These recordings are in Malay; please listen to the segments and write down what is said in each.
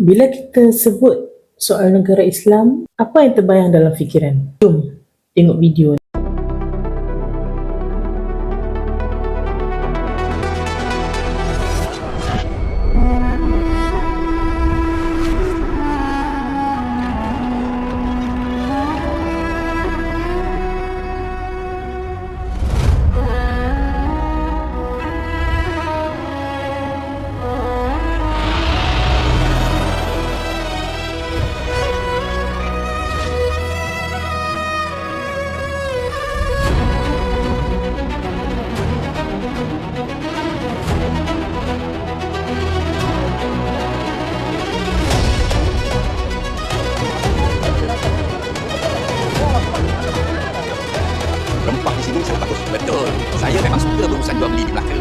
Bila kita sebut soal negara Islam, apa yang terbayang dalam fikiran? Jom tengok video ni. Rempah di sini sangat bagus. Betul. Saya memang suka berurusan jual beli di Melaka.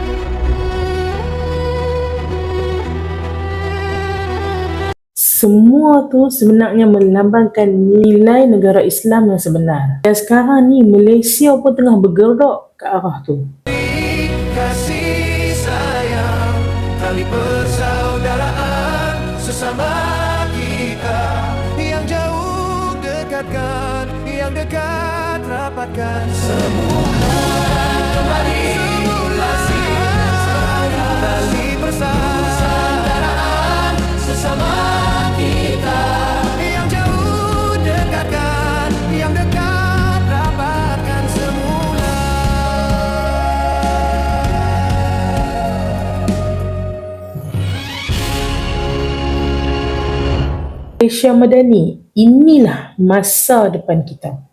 Semua tu sebenarnya melambangkan nilai negara Islam yang sebenar. Dan sekarang ni Malaysia pun tengah bergerak ke arah tu. Kasih sayang, tali persaudaraan sesama kita, yang jauh dekatkan, yang dekat rapatkan semula kembali semula tali persaudaraan sesama kita, yang jauh dekatkan, yang dekat rapatkan semula. Malaysia Madani, inilah masa depan kita.